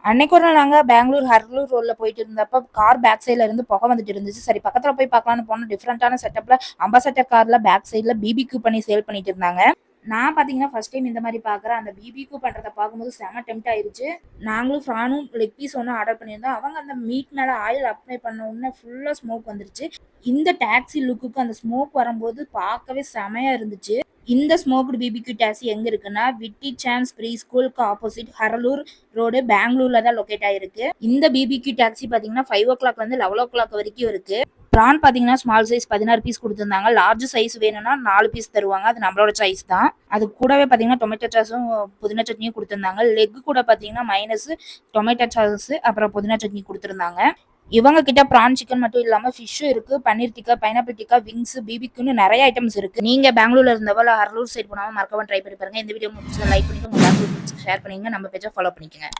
அன்னைக்கு ஒரு நாள் நாங்க பெங்களூர் ஹர்லூர் ரோட்ல போயிட்டு இருந்தப்ப கார் பேக் சைட்ல இருந்து புகை வந்துட்டு இருந்துச்சு. சரி பக்கத்துல போய் பார்க்கலாம்னு போனோம். டிஃப்ரெண்டான செட்டப்ல அம்பாசடர் கார்ல பேக் சைட்ல பிபிக்யூ பண்ணி சேல் பண்ணிட்டு இருந்தாங்க. நான் பாத்தீங்கன்னா ஃபர்ஸ்ட் டைம் இந்த மாதிரி பாக்குறேன். அந்த பிபிக்யூ பண்றத பார்க்கும்போது செம டெம்ட் ஆயிருச்சு. நாங்களும் ஃப்ரானும் லெக் பீஸ் ஒன்று ஆர்டர் பண்ணியிருந்தோம். அவங்க அந்த மீட் மேல ஆயில் அப்ளை பண்ண உடனே ஃபுல்லா ஸ்மோக் வந்துருச்சு. இந்த டாக்ஸி லுக்குக்கு அந்த ஸ்மோக் வரும்போது பார்க்கவே செமையா இருந்துச்சு. இந்த ஸ்மோக்டு பிபிக்யூ டாக்ஸி எங்க இருக்குன்னா விட்டி சான்ஸ் ப்ரீ ஸ்கூலுக்கு ஆப்போசிட் ஹரலூர் ரோடு பெங்களூர்ல தான் லொகேட் ஆயிருக்கு. இந்த பிபிக்யூ டாக்ஸி பாத்தீங்கன்னா 5 o'clock வந்து 11 o'clock வரைக்கும் இருக்கு. ப்ரான் பாத்தீங்கன்னா ஸ்மால் சைஸ் 16 பீஸ் கொடுத்துருந்தாங்க. லார்ஜ் சைஸ் வேணும்னா 4 பீஸ் தருவாங்க. அது நம்மளோட சாய்ஸ் தான். அது கூடவே பாத்தீங்கன்னா டொமேட்டோ சாஸும் புதினா சட்னியும் கொடுத்துருந்தாங்க. லெக் கூட பாத்தீங்கன்னா மைனஸ் டொமேட்டோ சாஸ் அப்புறம் புதினா சட்னி கொடுத்துருந்தாங்க. இவங்க கிட்ட ப்ரான் சிக்கன் மட்டும் இல்லாம ஃபிஷ்ஷும் இருக்கு, பன்னீர் டிக்கா, பைனாப்பிள் டிக்கா, விங்ஸ், பிபிக்யூன்னு நிறைய ஐட்டம்ஸ் இருக்கு. நீங்க பெங்களூர்ல இருந்தவோ ஹர்லூர் சைட் போனாலும் மறக்காம ட்ரை பண்ணி பாருங்க. இந்த வீடியோ முடிச்சு லைக் பண்ணிட்டு உங்க பெங்களூர் ஷேர் பண்ணிங்க. நம்ம பேஜை ஃபாலோ பண்ணிக்கங்க.